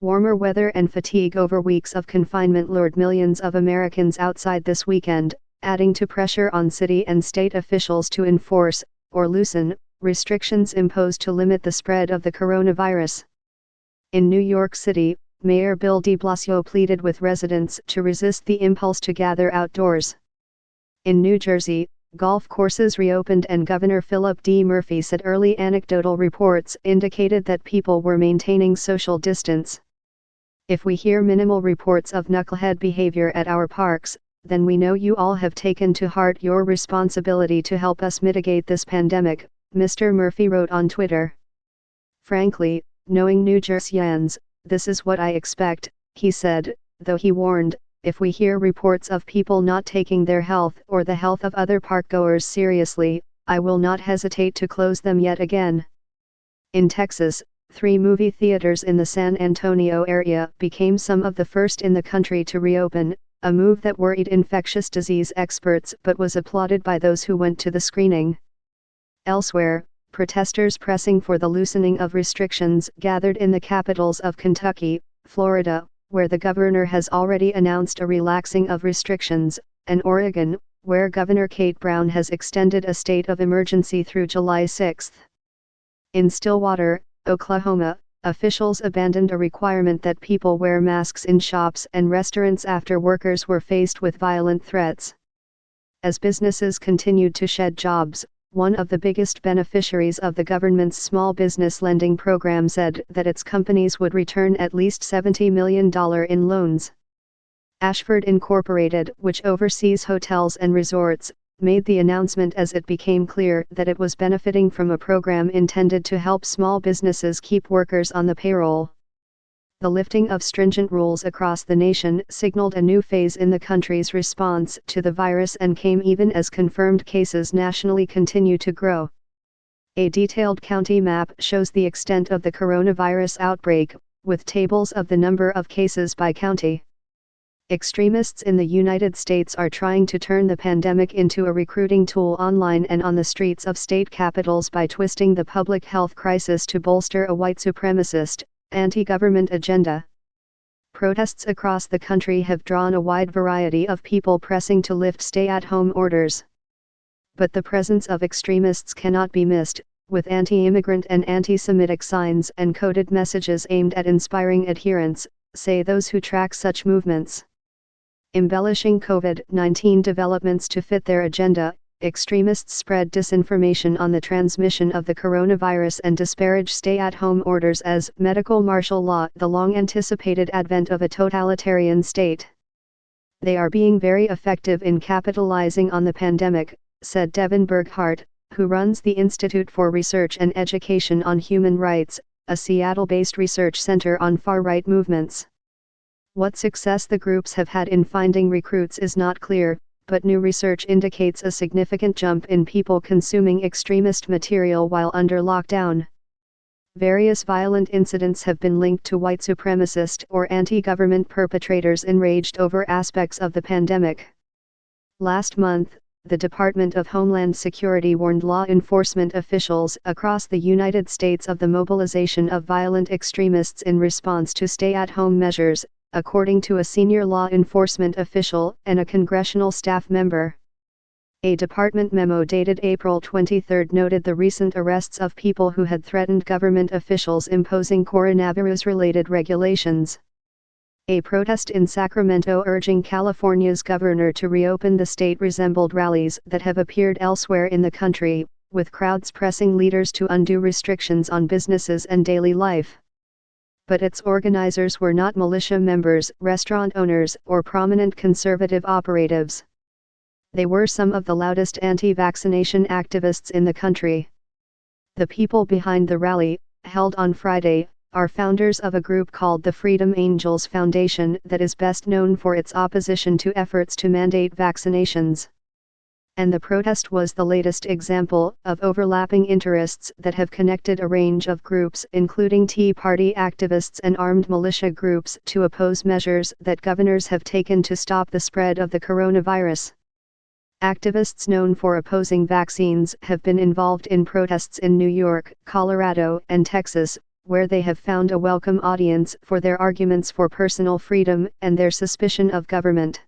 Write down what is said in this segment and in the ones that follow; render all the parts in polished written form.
Warmer weather and fatigue over weeks of confinement lured millions of Americans outside this weekend, adding to pressure on city and state officials to enforce, or loosen, restrictions imposed to limit the spread of the coronavirus. In New York City, Mayor Bill de Blasio pleaded with residents to resist the impulse to gather outdoors. In New Jersey, golf courses reopened and Governor Philip D. Murphy said early anecdotal reports indicated that people were maintaining social distance. "If we hear minimal reports of knucklehead behavior at our parks, then we know you all have taken to heart your responsibility to help us mitigate this pandemic," Mr. Murphy wrote on Twitter. "Frankly, knowing New Jerseyans, this is what I expect," he said, though he warned, "If we hear reports of people not taking their health or the health of other parkgoers seriously, I will not hesitate to close them yet again." In Texas, 3 movie theaters in the San Antonio area became some of the first in the country to reopen, a move that worried infectious disease experts but was applauded by those who went to the screening. Elsewhere, protesters pressing for the loosening of restrictions gathered in the capitals of Kentucky, Florida, where the governor has already announced a relaxing of restrictions, and Oregon, where Governor Kate Brown has extended a state of emergency through July 6. In Stillwater, Oklahoma, officials abandoned a requirement that people wear masks in shops and restaurants after workers were faced with violent threats. As businesses continued to shed jobs, one of the biggest beneficiaries of the government's small business lending program said that its companies would return at least $70 million in loans. Ashford Incorporated, which oversees hotels and resorts, made the announcement as it became clear that it was benefiting from a program intended to help small businesses keep workers on the payroll. The lifting of stringent rules across the nation signaled a new phase in the country's response to the virus and came even as confirmed cases nationally continue to grow. A detailed county map shows the extent of the coronavirus outbreak, with tables of the number of cases by county. Extremists in the United States are trying to turn the pandemic into a recruiting tool online and on the streets of state capitals by twisting the public health crisis to bolster a white supremacist, anti-government agenda. Protests across the country have drawn a wide variety of people pressing to lift stay-at-home orders. But the presence of extremists cannot be missed, with anti-immigrant and anti-Semitic signs and coded messages aimed at inspiring adherents, say those who track such movements. Embellishing COVID-19 developments to fit their agenda, extremists spread disinformation on the transmission of the coronavirus and disparage stay-at-home orders as medical martial law, the long-anticipated advent of a totalitarian state. "They are being very effective in capitalizing on the pandemic," said Devin Burghart, who runs the Institute for Research and Education on Human Rights, a Seattle-based research center on far-right movements. What success the groups have had in finding recruits is not clear, but new research indicates a significant jump in people consuming extremist material while under lockdown. Various violent incidents have been linked to white supremacist or anti-government perpetrators enraged over aspects of the pandemic. Last month, the Department of Homeland Security warned law enforcement officials across the United States of the mobilization of violent extremists in response to stay-at-home measures, according to a senior law enforcement official and a congressional staff member. A department memo dated April 23 noted the recent arrests of people who had threatened government officials imposing coronavirus-related regulations. A protest in Sacramento urging California's governor to reopen the state resembled rallies that have appeared elsewhere in the country, with crowds pressing leaders to undo restrictions on businesses and daily life. But its organizers were not militia members, restaurant owners, or prominent conservative operatives. They were some of the loudest anti-vaccination activists in the country. The people behind the rally, held on Friday, are founders of a group called the Freedom Angels Foundation that is best known for its opposition to efforts to mandate vaccinations. And the protest was the latest example of overlapping interests that have connected a range of groups including Tea Party activists and armed militia groups to oppose measures that governors have taken to stop the spread of the coronavirus. Activists known for opposing vaccines have been involved in protests in New York, Colorado, and Texas, where they have found a welcome audience for their arguments for personal freedom and their suspicion of government.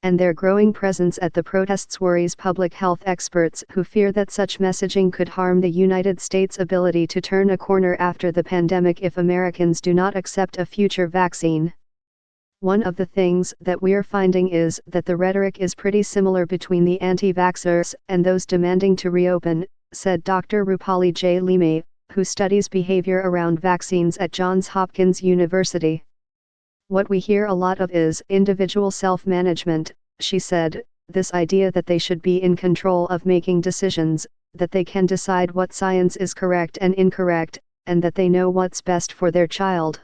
And their growing presence at the protests worries public health experts who fear that such messaging could harm the United States' ability to turn a corner after the pandemic if Americans do not accept a future vaccine. One of the things that we're finding is that the rhetoric is pretty similar between the anti-vaxxers and those demanding to reopen, said Dr. Rupali J. Limi, who studies behavior around vaccines at Johns Hopkins University. What we hear a lot of is individual self-management, she said, this idea that they should be in control of making decisions, that they can decide what science is correct and incorrect, and that they know what's best for their child.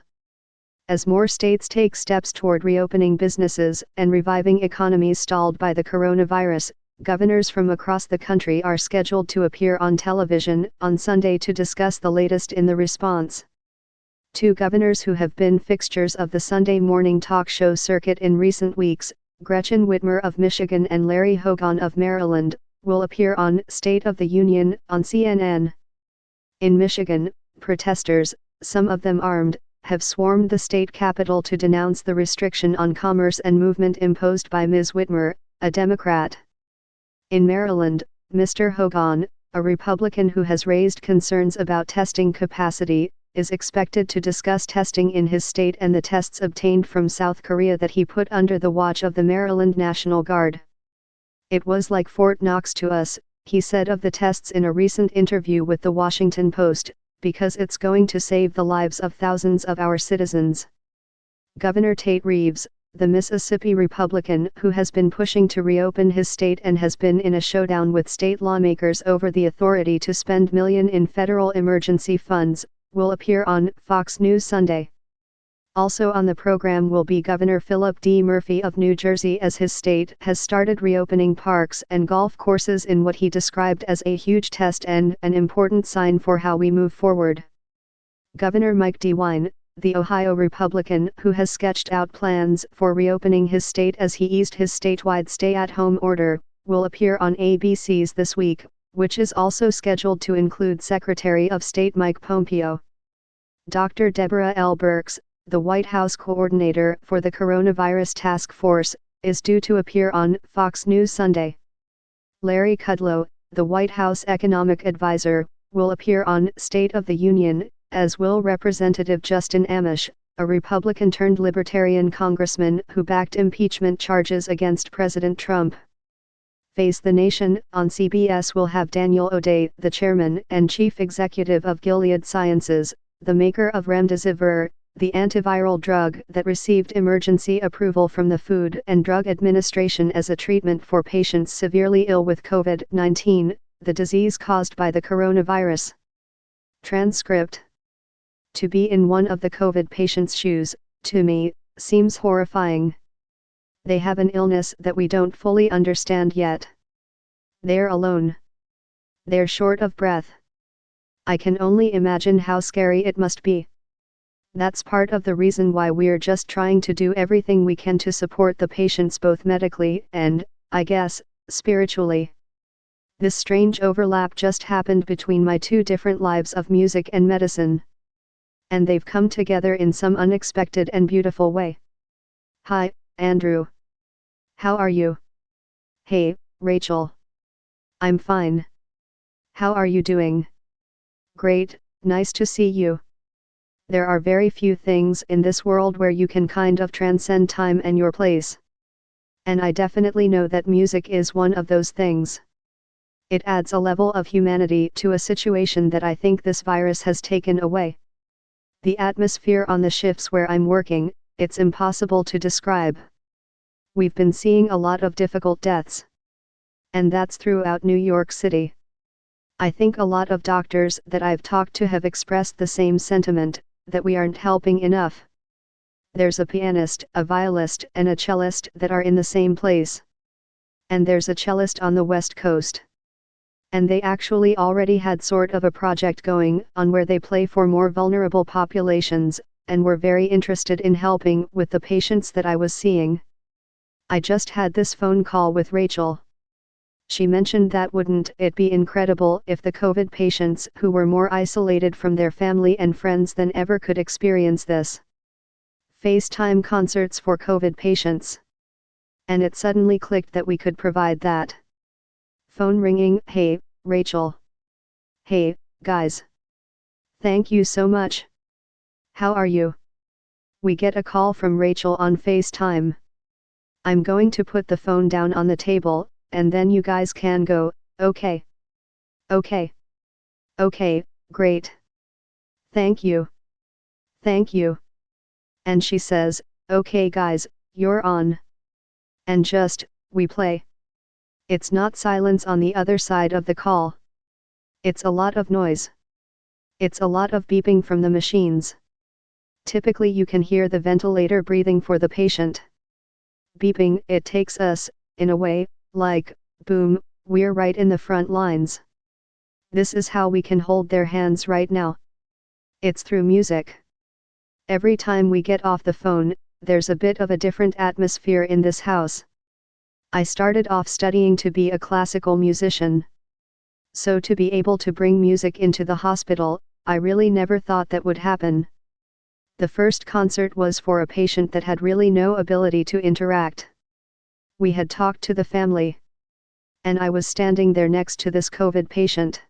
As more states take steps toward reopening businesses and reviving economies stalled by the coronavirus, governors from across the country are scheduled to appear on television on Sunday to discuss the latest in the response. Two governors who have been fixtures of the Sunday morning talk show circuit in recent weeks, Gretchen Whitmer of Michigan and Larry Hogan of Maryland, will appear on State of the Union on CNN. In Michigan, protesters, some of them armed, have swarmed the state capitol to denounce the restriction on commerce and movement imposed by Ms. Whitmer, a Democrat. In Maryland, Mr. Hogan, a Republican who has raised concerns about testing capacity, is expected to discuss testing in his state and the tests obtained from South Korea that he put under the watch of the Maryland National Guard. "It was like Fort Knox to us," he said of the tests in a recent interview with the Washington Post, "because it's going to save the lives of thousands of our citizens." Governor Tate Reeves, the Mississippi Republican who has been pushing to reopen his state and has been in a showdown with state lawmakers over the authority to spend millions in federal emergency funds, will appear on Fox News Sunday. Also on the program will be Governor Philip D. Murphy of New Jersey, as his state has started reopening parks and golf courses in what he described as a huge test and an important sign for how we move forward. Governor Mike DeWine, the Ohio Republican who has sketched out plans for reopening his state as he eased his statewide stay-at-home order, will appear on ABC's This Week, which is also scheduled to include Secretary of State Mike Pompeo. Dr. Deborah L. Birx, the White House coordinator for the Coronavirus Task Force, is due to appear on Fox News Sunday. Larry Kudlow, the White House economic advisor, will appear on State of the Union, as will Representative Justin Amash, a Republican-turned-Libertarian congressman who backed impeachment charges against President Trump. Face the Nation on CBS will have Daniel O'Day, the chairman and chief executive of Gilead Sciences, the maker of Remdesivir, the antiviral drug that received emergency approval from the Food and Drug Administration as a treatment for patients severely ill with COVID-19, the disease caused by the coronavirus. Transcript: to be in one of the COVID patients' shoes, to me, seems horrifying. They have an illness that we don't fully understand yet. They're alone. They're short of breath. I can only imagine how scary it must be. That's part of the reason why we're just trying to do everything we can to support the patients both medically and, I guess, spiritually. This strange overlap just happened between my two different lives of music and medicine. And they've come together in some unexpected and beautiful way. Hi, Andrew. How are you? Hey, Rachel. I'm fine. How are you doing? Great, nice to see you. There are very few things in this world where you can kind of transcend time and your place. And I definitely know that music is one of those things. It adds a level of humanity to a situation that I think this virus has taken away. The atmosphere on the shifts where I'm working, it's impossible to describe. We've been seeing a lot of difficult deaths. And that's throughout New York City. I think a lot of doctors that I've talked to have expressed the same sentiment, that we aren't helping enough. There's a pianist, a violist, and a cellist that are in the same place. And there's a cellist on the West Coast. And they actually already had sort of a project going on where they play for more vulnerable populations, and were very interested in helping with the patients that I was seeing. I just had this phone call with Rachel. She mentioned that wouldn't it be incredible if the COVID patients who were more isolated from their family and friends than ever could experience this. FaceTime concerts for COVID patients. And it suddenly clicked that we could provide that. Phone ringing. Hey, Rachel. Hey, guys. Thank you so much. How are you? We get a call from Rachel on FaceTime. I'm going to put the phone down on the table, and then you guys can go. Okay. Okay. Okay, great. Thank you. Thank you. And she says, okay guys, you're on. And we play. It's not silence on the other side of the call. It's a lot of noise. It's a lot of beeping from the machines. Typically you can hear the ventilator breathing for the patient. Beeping, it takes us, in a way, like, boom, we're right in the front lines. This is how we can hold their hands right now. It's through music. Every time we get off the phone, there's a bit of a different atmosphere in this house. I started off studying to be a classical musician. So to be able to bring music into the hospital, I really never thought that would happen. The first concert was for a patient that had really no ability to interact. We had talked to the family. And I was standing there next to this COVID patient.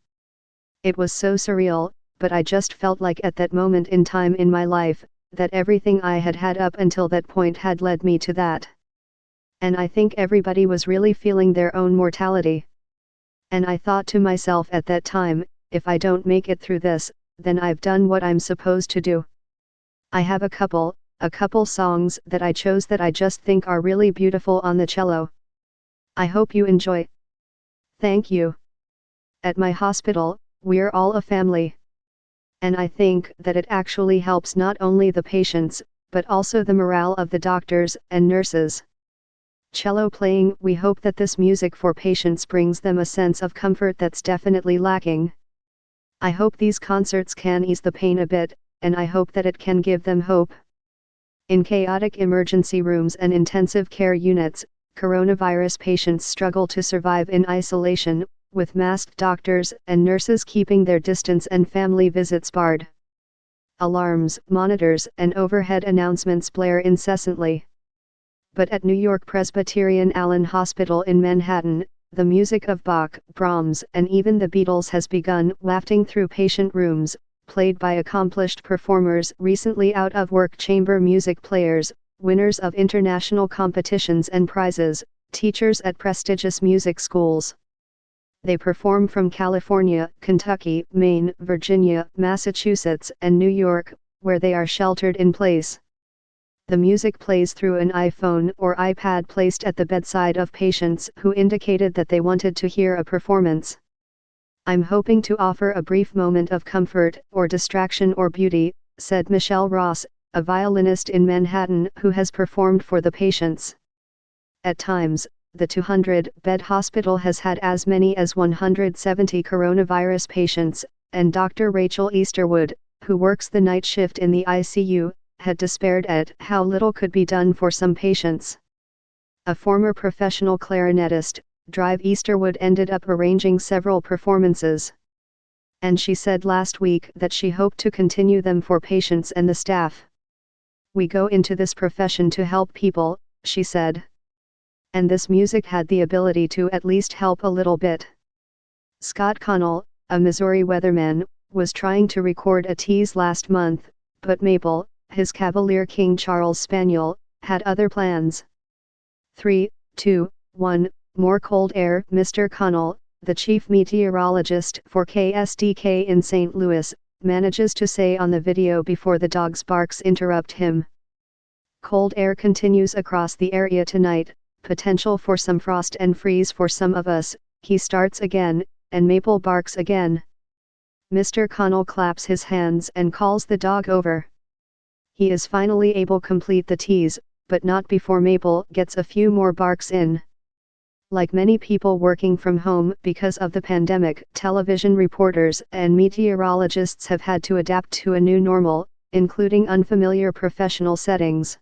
It was so surreal, but I just felt like at that moment in time in my life, that everything I had had up until that point had led me to that. And I think everybody was really feeling their own mortality. And I thought to myself at that time, if I don't make it through this, then I've done what I'm supposed to do. I have a couple songs that I chose that I just think are really beautiful on the cello. I hope you enjoy. Thank you. At my hospital, we're all a family. And I think that it actually helps not only the patients, but also the morale of the doctors and nurses. Cello playing. We hope that this music for patients brings them a sense of comfort that's definitely lacking. I hope these concerts can ease the pain a bit, and I hope that it can give them hope. In chaotic emergency rooms and intensive care units, coronavirus patients struggle to survive in isolation, with masked doctors and nurses keeping their distance and family visits barred. Alarms, monitors, and overhead announcements blare incessantly. But at New York Presbyterian Allen Hospital in Manhattan, the music of Bach, Brahms, and even the Beatles has begun wafting through patient rooms, played by accomplished performers recently out of work chamber music players, winners of international competitions and prizes, teachers at prestigious music schools. They perform from California, Kentucky, Maine, Virginia, Massachusetts, and New York, where they are sheltered in place. The music plays through an iPhone or iPad placed at the bedside of patients who indicated that they wanted to hear a performance. I'm hoping to offer a brief moment of comfort, or distraction or beauty, said Michelle Ross, a violinist in Manhattan who has performed for the patients. At times, the 200-bed hospital has had as many as 170 coronavirus patients, and Dr. Rachel Easterwood, who works the night shift in the ICU, had despaired at how little could be done for some patients. A former professional clarinetist, Drive Easterwood, ended up arranging several performances. And she said last week that she hoped to continue them for patients and the staff. We go into this profession to help people, she said. And this music had the ability to at least help a little bit. Scott Connell, a Missouri weatherman, was trying to record a tease last month, but Maple, his Cavalier King Charles Spaniel, had other plans. 3, 2, 1, more cold air. Mr. Connell, the chief meteorologist for KSDK in St. Louis, manages to say on the video before the dog's barks interrupt him. Cold air continues across the area tonight, potential for some frost and freeze for some of us. He starts again, and Maple barks again. Mr. Connell claps his hands and calls the dog over. He is finally able to complete the tease, but not before Maple gets a few more barks in. Like many people working from home because of the pandemic, television reporters and meteorologists have had to adapt to a new normal, including unfamiliar professional settings.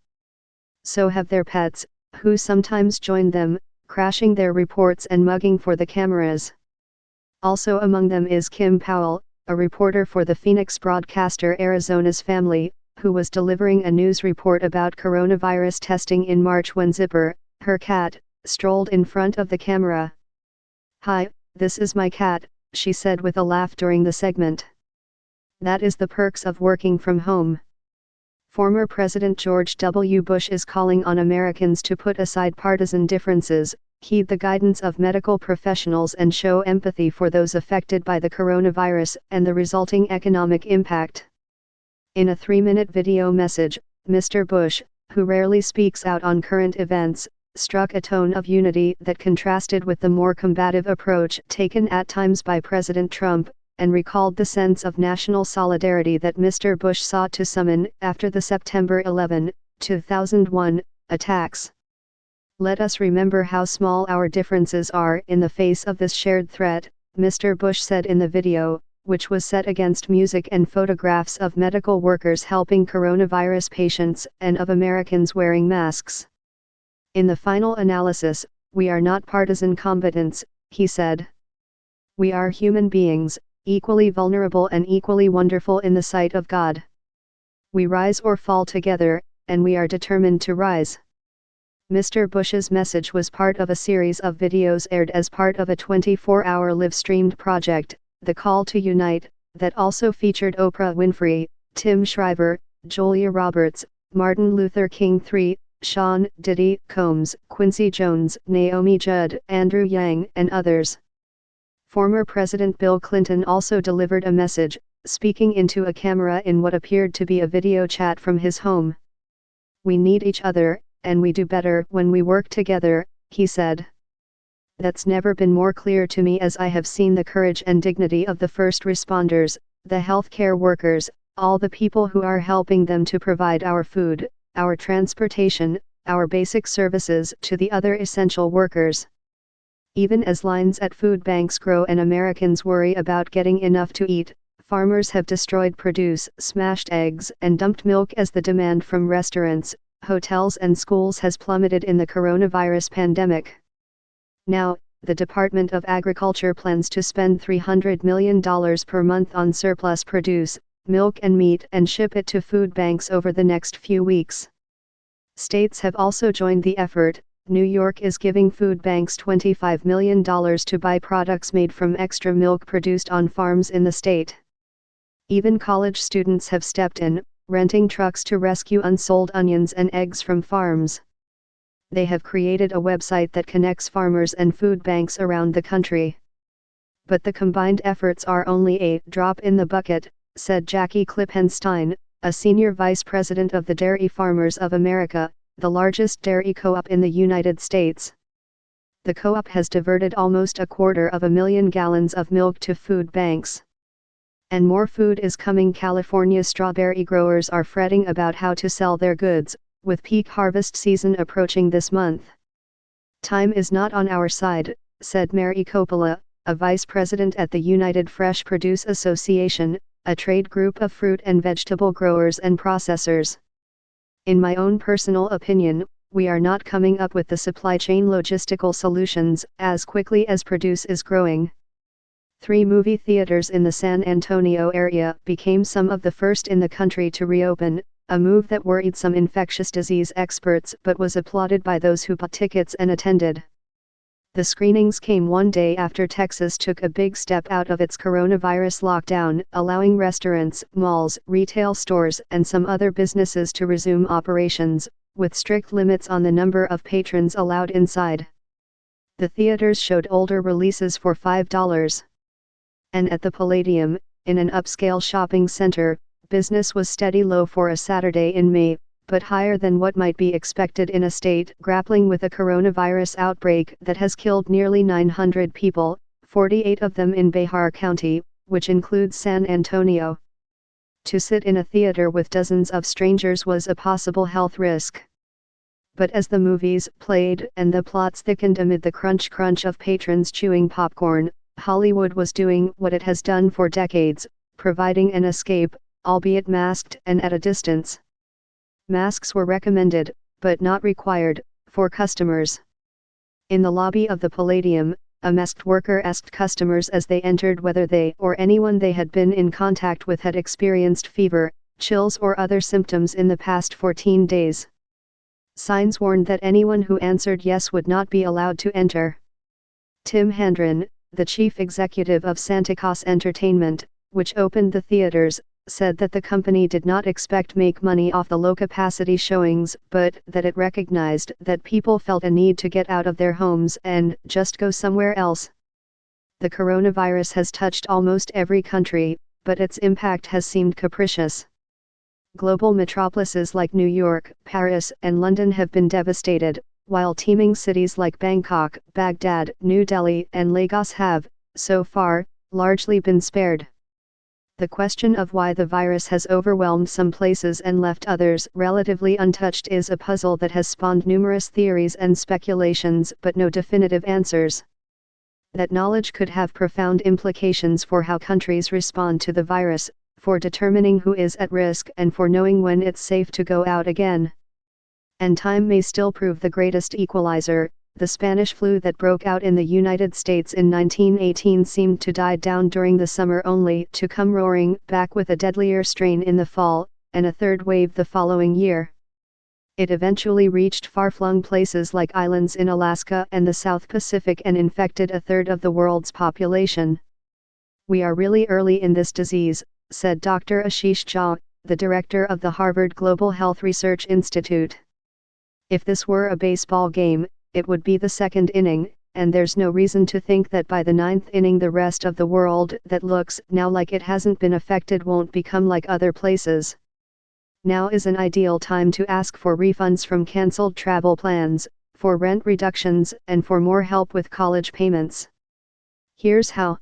So have their pets, who sometimes join them, crashing their reports and mugging for the cameras. Also among them is Kim Powell, a reporter for the Phoenix broadcaster Arizona's Family, who was delivering a news report about coronavirus testing in March when Zipper, her cat, strolled in front of the camera. "Hi, this is my cat," she said with a laugh during the segment. That is the perks of working from home. Former President George W. Bush is calling on Americans to put aside partisan differences, heed the guidance of medical professionals and show empathy for those affected by the coronavirus and the resulting economic impact. In a 3-minute video message, Mr. Bush, who rarely speaks out on current events, struck a tone of unity that contrasted with the more combative approach taken at times by President Trump, and recalled the sense of national solidarity that Mr. Bush sought to summon after the September 11, 2001, attacks. "Let us remember how small our differences are in the face of this shared threat," Mr. Bush said in the video, which was set against music and photographs of medical workers helping coronavirus patients and of Americans wearing masks. "In the final analysis, we are not partisan combatants," he said. "We are human beings, equally vulnerable and equally wonderful in the sight of God. We rise or fall together, and we are determined to rise." Mr. Bush's message was part of a series of videos aired as part of a 24-hour live-streamed project, The Call to Unite, that also featured Oprah Winfrey, Tim Shriver, Julia Roberts, Martin Luther King III, Sean Diddy Combs, Quincy Jones, Naomi Judd, Andrew Yang, and others. Former President Bill Clinton also delivered a message, speaking into a camera in what appeared to be a video chat from his home. "We need each other, and we do better when we work together," he said. "That's never been more clear to me as I have seen the courage and dignity of the first responders, the healthcare workers, all the people who are helping them to provide our food, our transportation, our basic services to the other essential workers. Even as lines at food banks grow and Americans worry about getting enough to eat, farmers have destroyed produce, smashed eggs, and dumped milk as the demand from restaurants, hotels and schools has plummeted in the coronavirus pandemic. Now, the Department of Agriculture plans to spend $300 million per month on surplus produce, milk and meat, and ship it to food banks over the next few weeks. States have also joined the effort. New York is giving food banks $25 million to buy products made from extra milk produced on farms in the state. Even college students have stepped in, renting trucks to rescue unsold onions and eggs from farms. They have created a website that connects farmers and food banks around the country. But the combined efforts are only a drop in the bucket, said Jackie Klippenstein, a senior vice president of the Dairy Farmers of America, the largest dairy co-op in the United States. The co-op has diverted almost 250,000 gallons of milk to food banks. And more food is coming. California strawberry growers are fretting about how to sell their goods, with peak harvest season approaching this month. "Time is not on our side," said Mary Coppola, a vice president at the United Fresh Produce Association, a trade group of fruit and vegetable growers and processors. "In my own personal opinion, we are not coming up with the supply chain logistical solutions as quickly as produce is growing." 3 movie theaters in the San Antonio area became some of the first in the country to reopen, a move that worried some infectious disease experts but was applauded by those who bought tickets and attended. The screenings came one day after Texas took a big step out of its coronavirus lockdown, allowing restaurants, malls, retail stores, and some other businesses to resume operations, with strict limits on the number of patrons allowed inside. The theaters showed older releases for $5. And at the Palladium, in an upscale shopping center, business was steady low for a Saturday in May, but higher than what might be expected in a state grappling with a coronavirus outbreak that has killed nearly 900 people, 48 of them in Bexar County, which includes San Antonio. To sit in a theater with dozens of strangers was a possible health risk. But as the movies played and the plots thickened amid the crunch of patrons chewing popcorn, Hollywood was doing what it has done for decades, providing an escape, albeit masked and at a distance. Masks were recommended, but not required, for customers. In the lobby of the Palladium, a masked worker asked customers as they entered whether they or anyone they had been in contact with had experienced fever, chills or other symptoms in the past 14 days. Signs warned that anyone who answered yes would not be allowed to enter. Tim Handren, the chief executive of Santikos Entertainment, which opened the theaters, said that the company did not expect make money off the low-capacity showings but that it recognized that people felt a need to get out of their homes and just go somewhere else. The coronavirus has touched almost every country, but its impact has seemed capricious. Global metropolises like New York, Paris, and London have been devastated, while teeming cities like Bangkok, Baghdad, New Delhi, and Lagos have, so far, largely been spared. The question of why the virus has overwhelmed some places and left others relatively untouched is a puzzle that has spawned numerous theories and speculations but no definitive answers. That knowledge could have profound implications for how countries respond to the virus, for determining who is at risk and for knowing when it's safe to go out again. And time may still prove the greatest equalizer. The Spanish flu that broke out in the United States in 1918 seemed to die down during the summer only to come roaring back with a deadlier strain in the fall, and a third wave the following year. It eventually reached far-flung places like islands in Alaska and the South Pacific and infected a third of the world's population. "We are really early in this disease," said Dr. Ashish Jha, the director of the Harvard Global Health Research Institute. "If this were a baseball game, it would be the second inning, and there's no reason to think that by the ninth inning the rest of the world that looks now like it hasn't been affected won't become like other places. Now is an ideal time to ask for refunds from cancelled travel plans, for rent reductions, and for more help with college payments. Here's how."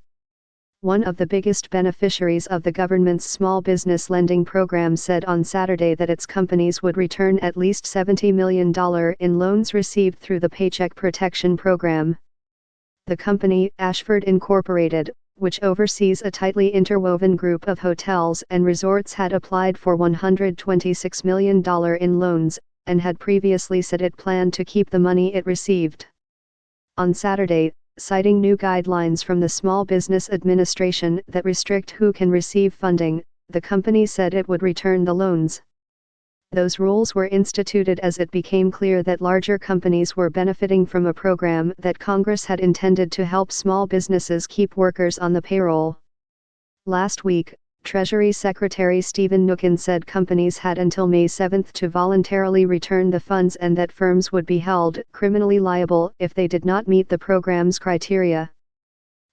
One of the biggest beneficiaries of the government's small business lending program said on Saturday that its companies would return at least $70 million in loans received through the Paycheck Protection Program. The company, Ashford Incorporated, which oversees a tightly interwoven group of hotels and resorts, had applied for $126 million in loans, and had previously said it planned to keep the money it received. On Saturday, citing new guidelines from the Small Business Administration that restrict who can receive funding, the company said it would return the loans. Those rules were instituted as it became clear that larger companies were benefiting from a program that Congress had intended to help small businesses keep workers on the payroll. Last week, Treasury Secretary Stephen Mnuchin said companies had until May 7 to voluntarily return the funds and that firms would be held criminally liable if they did not meet the program's criteria.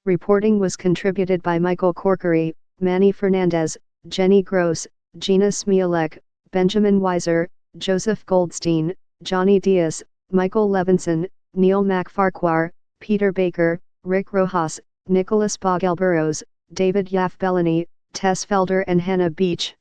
Reporting was contributed by Michael Corkery, Manny Fernandez, Jenny Gross, Gina Smielek, Benjamin Weiser, Joseph Goldstein, Johnny Diaz, Michael Levinson, Neil MacFarquhar, Peter Baker, Rick Rojas, Nicholas Bogelburrows, David Yaff Bellany, Tess Felder and Hannah Beach.